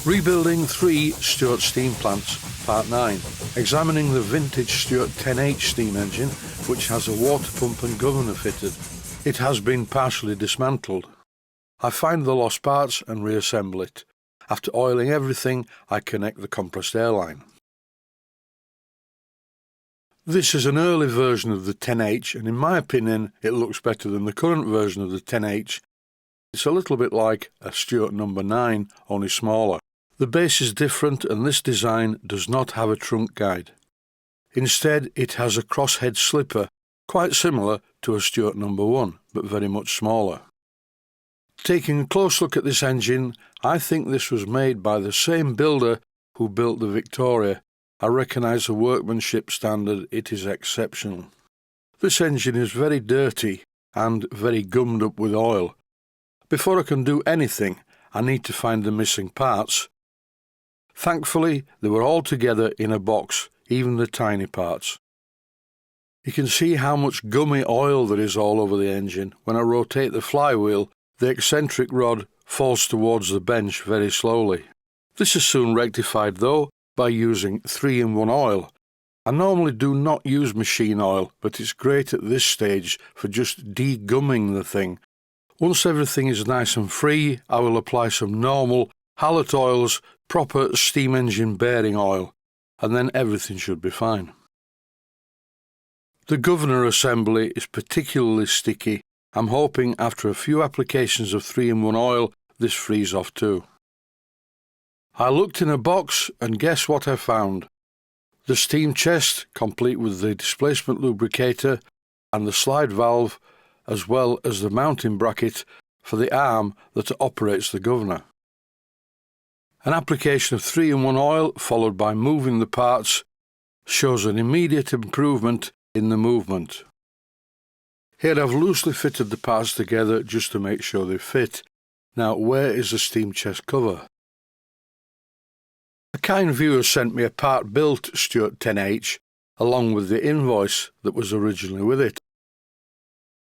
Rebuilding 3 Stuart steam plants, Part 9. Examining the vintage Stuart 10H steam engine, which has a water pump and governor fitted. It has been partially dismantled. I find the lost parts and reassemble it. After oiling everything, I connect the compressed air line. This is an early version of the 10H, and in my opinion it looks better than the current version of the 10H. It's a little bit like a Stuart number 9, only smaller. The base is different, and this design does not have a trunk guide. Instead, it has a crosshead slipper, quite similar to a Stuart number 1, but very much smaller. Taking a close look at this engine, I think this was made by the same builder who built the Victoria. I recognise the workmanship standard, it is exceptional. This engine is very dirty and very gummed up with oil. Before I can do anything, I need to find the missing parts. Thankfully, they were all together in a box, even the tiny parts. You can see how much gummy oil there is all over the engine. When I rotate the flywheel, the eccentric rod falls towards the bench very slowly. This is soon rectified though by using 3-in-1 oil. I normally do not use machine oil, but it's great at this stage for just de-gumming the thing. Once everything is nice and free, I will apply some normal Hallett oils, proper steam engine bearing oil, and then everything should be fine. The governor assembly is particularly sticky. I'm hoping after a few applications of 3-in-1 oil this frees off too. I looked in a box and guess what I found? The steam chest, complete with the displacement lubricator and the slide valve, as well as the mounting bracket for the arm that operates the governor. An application of 3-in-1 oil followed by moving the parts shows an immediate improvement in the movement. Here I've loosely fitted the parts together just to make sure they fit. Now where is the steam chest cover? A kind viewer sent me a part-built Stuart 10H along with the invoice that was originally with it.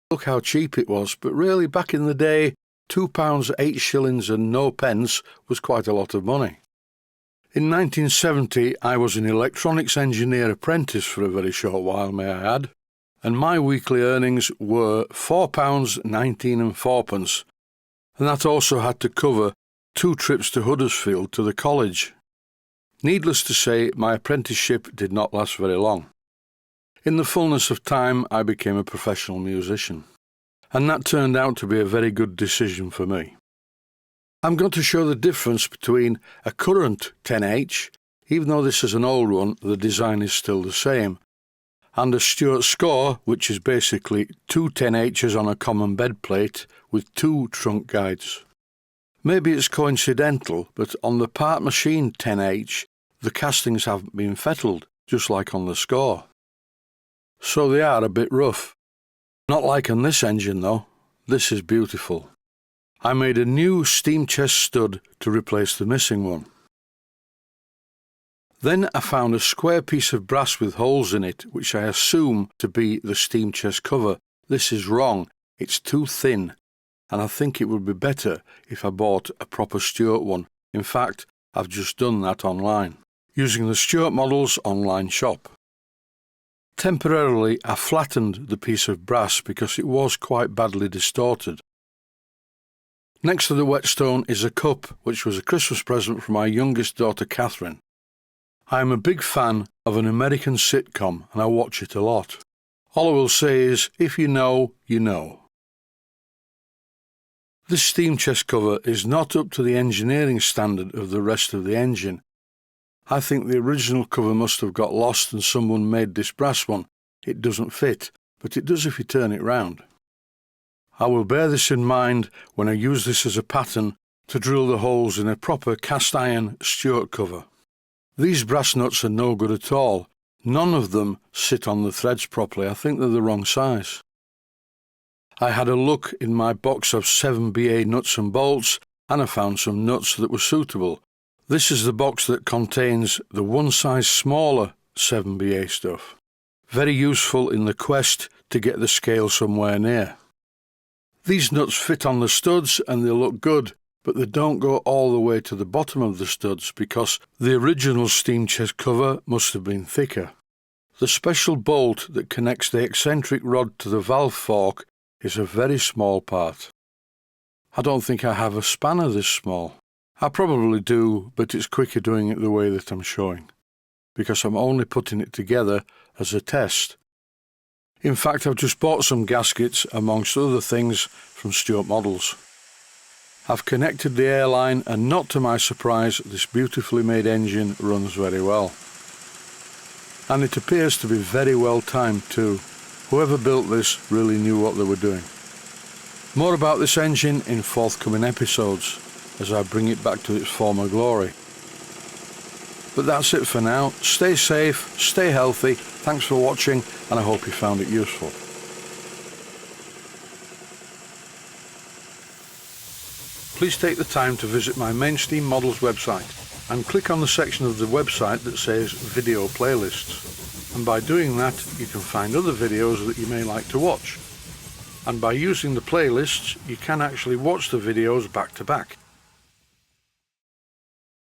Look how cheap it was, but really back in the day £2, 8 shillings and no pence was quite a lot of money. In 1970 I was an electronics engineer apprentice for a very short while, may I add, and my weekly earnings were £4, 19 and 4pence, and that also had to cover 2 trips to Huddersfield to the college. Needless to say, my apprenticeship did not last very long. In the fullness of time, I became a professional musician, and that turned out to be a very good decision for me. I'm going to show the difference between a current 10H, even though this is an old one, the design is still the same, and a Stuart Score, which is basically 2 10Hs on a common bed plate with 2 trunk guides. Maybe it's coincidental, but on the part machine 10H, the castings haven't been fettled, just like on the Score. So they are a bit rough. Not like on this engine though. This is beautiful. I made a new steam chest stud to replace the missing one. Then I found a square piece of brass with holes in it, which I assume to be the steam chest cover. This is wrong. It's too thin, and I think it would be better if I bought a proper Stuart one. In fact, I've just done that online, using the Stuart Models online shop. Temporarily, I flattened the piece of brass because it was quite badly distorted. Next to the whetstone is a cup, which was a Christmas present from my youngest daughter Catherine. I am a big fan of an American sitcom and I watch it a lot. All I will say is, if you know, you know. This steam chest cover is not up to the engineering standard of the rest of the engine. I think the original cover must have got lost and someone made this brass one. It doesn't fit, but it does if you turn it round. I will bear this in mind when I use this as a pattern to drill the holes in a proper cast iron Stuart cover. These brass nuts are no good at all. None of them sit on the threads properly. I think they're the wrong size. I had a look in my box of 7BA nuts and bolts and I found some nuts that were suitable. This is the box that contains the one size smaller 7BA stuff. Very useful in the quest to get the scale somewhere near. These nuts fit on the studs and they look good, but they don't go all the way to the bottom of the studs because the original steam chest cover must have been thicker. The special bolt that connects the eccentric rod to the valve fork is a very small part. I don't think I have a spanner this small. I probably do, but it's quicker doing it the way that I'm showing, because I'm only putting it together as a test. In fact, I've just bought some gaskets, amongst other things, from Stuart Models. I've connected the airline, and not to my surprise, this beautifully made engine runs very well. And it appears to be very well timed too. Whoever built this really knew what they were doing. More about this engine in forthcoming episodes, as I bring it back to its former glory. But that's it for now. Stay safe, stay healthy, thanks for watching, and I hope you found it useful. Please take the time to visit my Mainsteam Models website and click on the section of the website that says Video Playlists. And by doing that, you can find other videos that you may like to watch. And by using the playlists, you can actually watch the videos back to back.